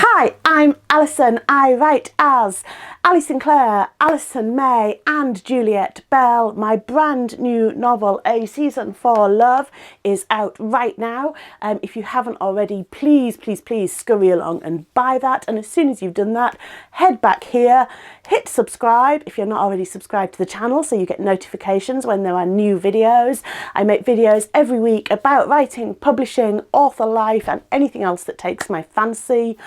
Hi, I'm Alison. I write as Sinclair, Alison May and Juliet Bell. My brand new novel, A Season for Love, is out right now. If you haven't already, please scurry along and buy that. And as soon as you've done that, head back here, hit subscribe if you're not already subscribed to the channel so you get notifications when there are new videos. I make videos every week about writing, publishing, author life and anything else that takes my fancy.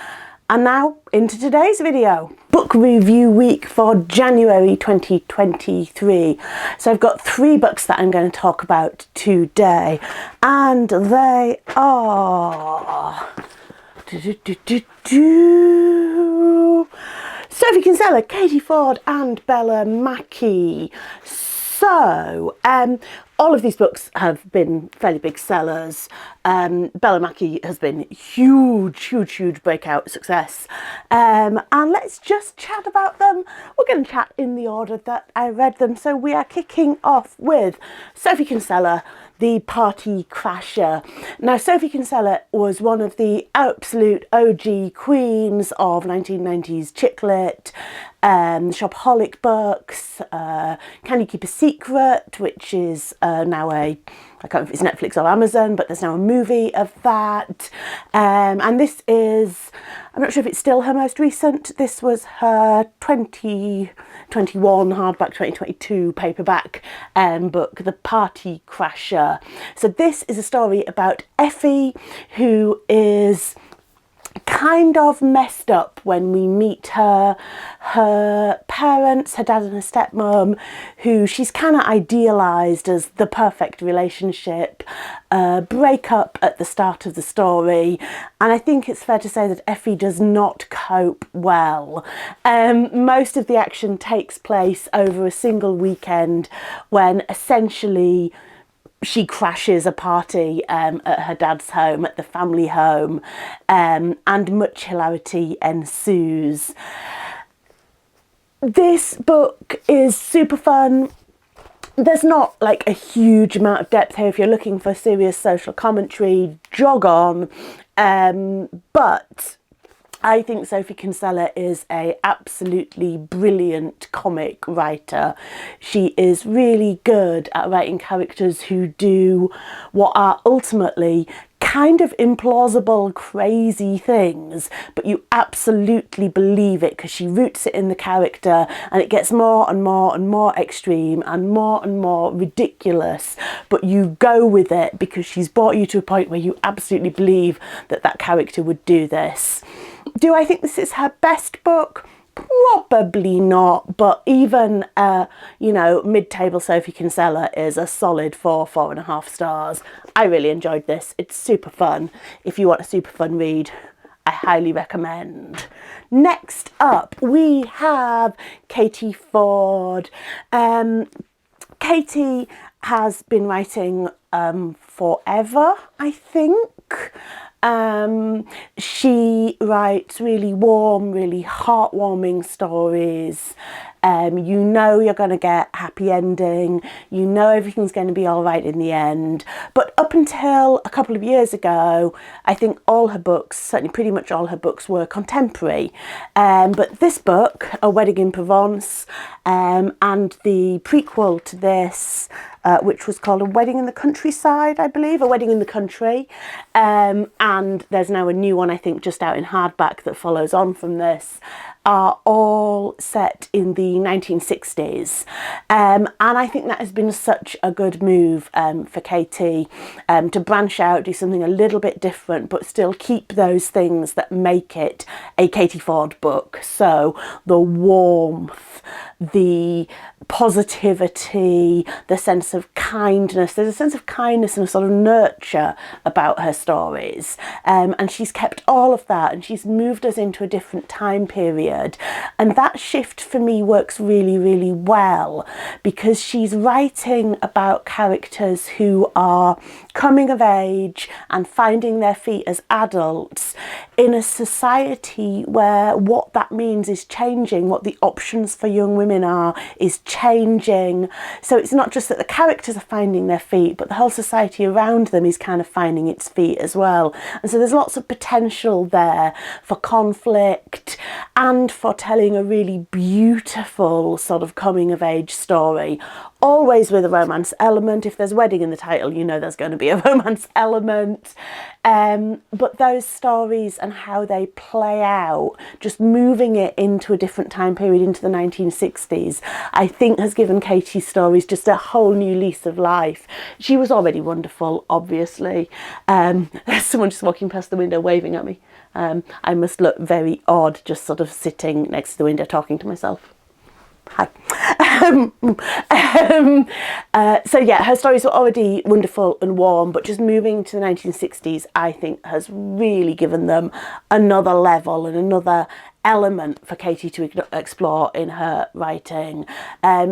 And now into today's video. Book review week for January 2023. So I've got 3 books that I'm going to talk about today, and they are Sophie Kinsella, Katie Fforde and Bella Mackie. So, all of these books have been fairly big sellers. Bella Mackie has been huge breakout success. And let's just chat about them. We're going to chat in the order that I read them. So we are kicking off with Sophie Kinsella, The Party Crasher. Now, Sophie Kinsella was one of the absolute OG queens of 1990s chick lit, shopaholic books, Can You Keep a Secret, which is now I can't remember if it's Netflix or Amazon, but there's now a movie of that. And this is, I'm not sure if it's still her most recent. This was her 2021 hardback, 2022 paperback book, The Party Crasher. So this is a story about Effie, who is kind of messed up when we meet her parents, her dad and her stepmom, who she's kind of idealised as the perfect relationship, break up at the start of the story, and I think it's fair to say that Effie does not cope well. Most of the action takes place over a single weekend when essentially she crashes a party at her dad's home, at the family home, and much hilarity ensues. This book is super fun. There's not like a huge amount of depth here. If you're looking for serious social commentary, jog on. But I think Sophie Kinsella is an absolutely brilliant comic writer. She is really good at writing characters who do what are ultimately kind of implausible, crazy things, but you absolutely believe it because she roots it in the character, and it gets more and more extreme and more ridiculous, but you go with it because she's brought you to a point where you absolutely believe that that character would do this. Do I think this is her best book? Probably not, but even, mid-table Sophie Kinsella is a solid 4.5 stars. I really enjoyed this. It's super fun. If you want a super fun read, I highly recommend. Next up, we have Katie Fforde. Katie has been writing forever, I think. She writes really warm, really heartwarming stories. You know you're going to get happy ending. You know everything's going to be all right in the end. But up until a couple of years ago, I think all her books, certainly pretty much all her books, were contemporary. But this book, A Wedding in Provence, and the prequel to this, which was called A Wedding in the Countryside, I believe, A Wedding in the Country. And there's now a new one, I think, just out in hardback that follows on from this, are all set in the 1960s. And I think that has been such a good move for Katie, to branch out, do something a little bit different, but still keep those things that make it a Katie Fforde book. So the warmth, the positivity, the sense of kindness. There's a sense of kindness and a sort of nurture about her stories. And she's kept all of that, and she's moved us into a different time period. And that shift for me works really well, because she's writing about characters who are coming of age and finding their feet as adults in a society where what that means is changing, what the options for young women are is changing. So it's not just that the characters are finding their feet, but the whole society around them is kind of finding its feet as well. And so there's lots of potential there for conflict and for telling a really beautiful sort of coming of age story, always with a romance element. If there's wedding in the title, you know there's going to be a romance element. But those stories and how they play out, just moving it into a different time period, into the 1960s, I think has given Katie's stories just a whole new lease of life. She was already wonderful, obviously. There's someone just walking past the window waving at me. I must look very odd just sort of sitting next to the window talking to myself. Hi. So yeah, her stories were already wonderful and warm, but just moving to the 1960s, I think, has really given them another level and another element for Katie to explore in her writing.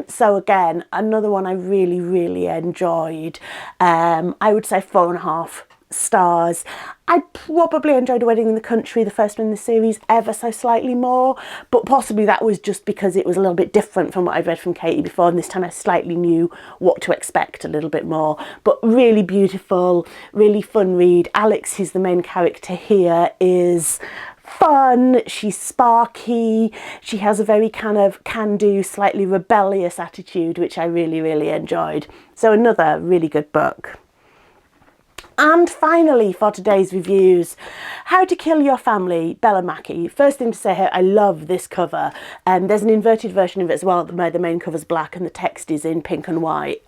So again, another one I really, really enjoyed. I would say 4.5 stars. I probably enjoyed A Wedding in the Country, the first one in the series, ever so slightly more, but possibly that was just because it was a little bit different from what I'd read from Katie before, and this time I slightly knew what to expect a little bit more. But really beautiful, really fun read. Alex, who's the main character here, is fun, she's sparky, she has a very kind of can-do, slightly rebellious attitude, which I really, really enjoyed. So another really good book. And finally, for today's reviews, How to Kill Your Family, Bella Mackie. First thing to say here, I love this cover. There's an inverted version of it as well, where the main cover's black and the text is in pink and white.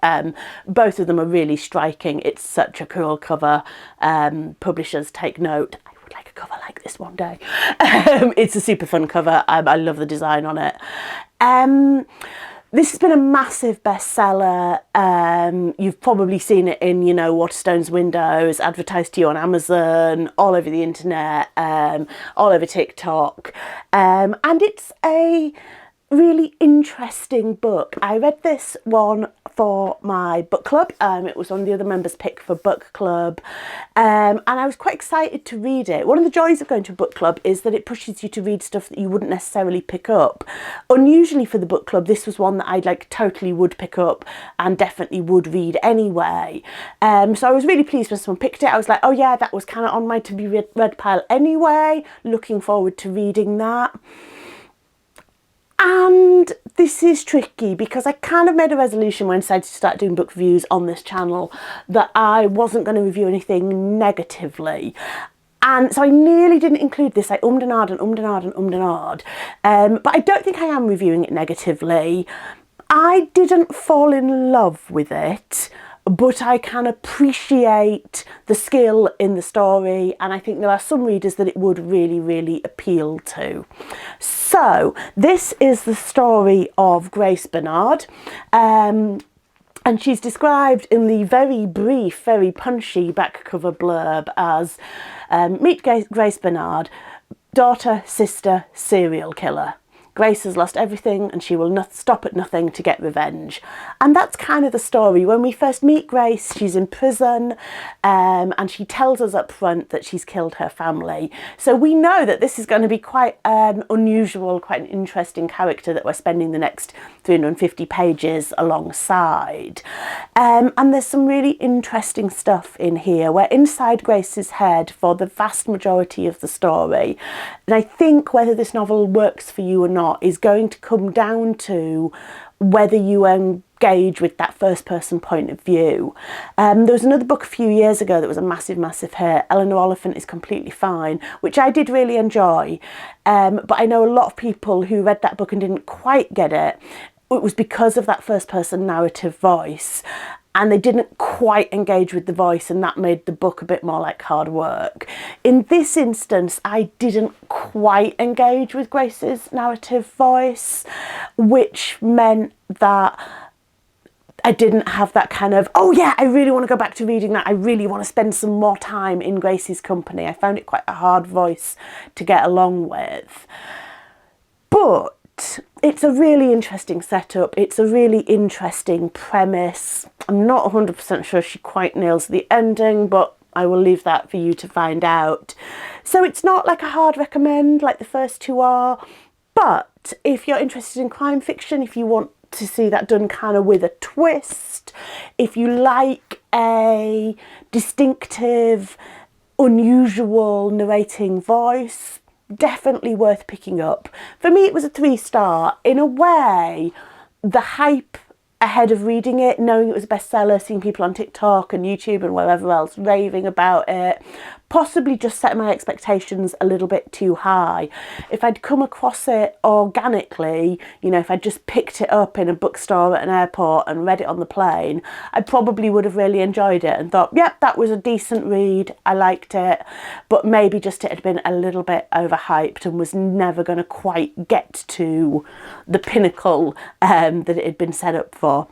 Both of them are really striking. It's such a cool cover. Publishers, take note. I would like a cover like this one day. It's a super fun cover. I love the design on it. This has been a massive bestseller. You've probably seen it in, you know, Waterstone's windows, advertised to you on Amazon, all over the internet, all over TikTok. And it's a really interesting book. I read this one for my book club. It was one of the other members' pick for book club. And I was quite excited to read it. One of the joys of going to a book club is that it pushes you to read stuff that you wouldn't necessarily pick up. Unusually for the book club, this was one that I totally would pick up and definitely would read anyway. So I was really pleased when someone picked it. I was like, oh yeah, that was kind of on my to be read pile anyway. Looking forward to reading that. And this is tricky because I kind of made a resolution when I decided to start doing book reviews on this channel that I wasn't going to review anything negatively. And so I nearly didn't include this. I ummed and ahed. But I don't think I am reviewing it negatively. I didn't fall in love with it, but I can appreciate the skill in the story, and I think there are some readers that it would really, really appeal to. So this is the story of Grace Bernard, and she's described in the very brief, very punchy back cover blurb as meet Grace Bernard, daughter, sister, serial killer. Grace has lost everything and she will not stop at nothing to get revenge. And that's kind of the story. When we first meet Grace, she's in prison and she tells us up front that she's killed her family. So we know that this is going to be quite an unusual, quite an interesting character that we're spending the next 350 pages alongside. And there's some really interesting stuff in here. We're inside Grace's head for the vast majority of the story. And I think whether this novel works for you or not is going to come down to whether you engage with that first person point of view. There was another book a few years ago that was a massive hit, Eleanor Oliphant is Completely Fine, which I did really enjoy, but I know a lot of people who read that book and didn't quite get it. It was because of that first person narrative voice, and they didn't quite engage with the voice, and that made the book a bit more like hard work. In this instance, I didn't quite engage with Grace's narrative voice, which meant that I didn't have that kind of, oh yeah, I really want to go back to reading that. I really want to spend some more time in Grace's company. I found it quite a hard voice to get along with. But it's a really interesting setup. It's a really interesting premise. I'm not 100% sure she quite nails the ending, but I will leave that for you to find out. So it's not like a hard recommend like the first two are, but if you're interested in crime fiction, if you want to see that done kind of with a twist. If you like a distinctive, unusual narrating voice, definitely worth picking up. For me, it was a 3-star. In a way, the hype ahead of reading it, knowing it was a bestseller, seeing people on TikTok and YouTube and wherever else raving about it, possibly just set my expectations a little bit too high. If I'd come across it organically, you know, if I'd just picked it up in a bookstore at an airport and read it on the plane, I probably would have really enjoyed it and thought, yep, that was a decent read, I liked it, but maybe just it had been a little bit overhyped and was never going to quite get to the pinnacle that it had been set up for.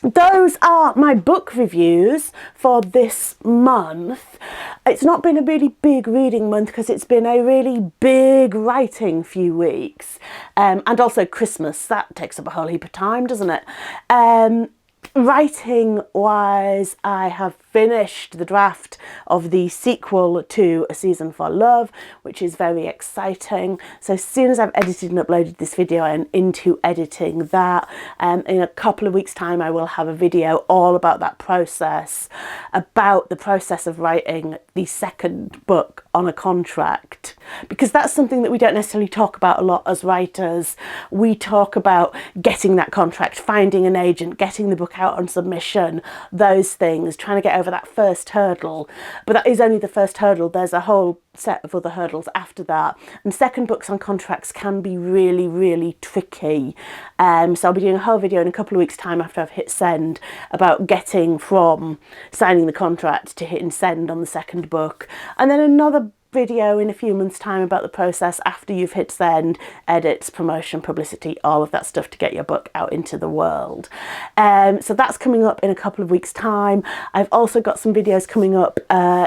Those are my book reviews for this month. It's not been a really big reading month because it's been a really big writing few weeks. And also Christmas, that takes up a whole heap of time, doesn't it? Writing wise, I have finished the draft of the sequel to A Season for Love, which is very exciting. So as soon as I've edited and uploaded this video, I'm into editing that. In a couple of weeks' time, I will have a video all about that process, about the process of writing the second book on a contract, because that's something that we don't necessarily talk about a lot as writers. We talk about getting that contract, finding an agent, getting the book out on submission, those things, trying to get over that first hurdle. But that is only the first hurdle. There's a whole set of other hurdles after that. And second books on contracts can be really, really tricky. So I'll be doing a whole video in a couple of weeks' time after I've hit send about getting from signing the contract to hitting send on the second book. And then another video in a few months' time about the process after you've hit send, edits, promotion, publicity, all of that stuff to get your book out into the world. So that's coming up in a couple of weeks' time. I've also got some videos coming up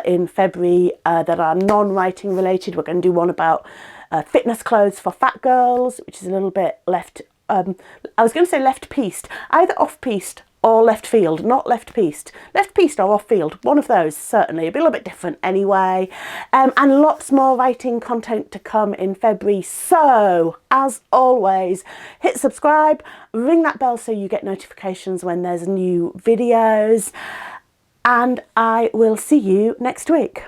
in February that are non-writing related. We're going to do one about fitness clothes for fat girls, which is a little bit left, I was going to say left-pieced, either off-pieced or left field, not left-pieced. Left-pieced or off-field, one of those certainly. It'll be a little bit different anyway. And lots more writing content to come in February. So, as always, hit subscribe, ring that bell so you get notifications when there's new videos. And I will see you next week.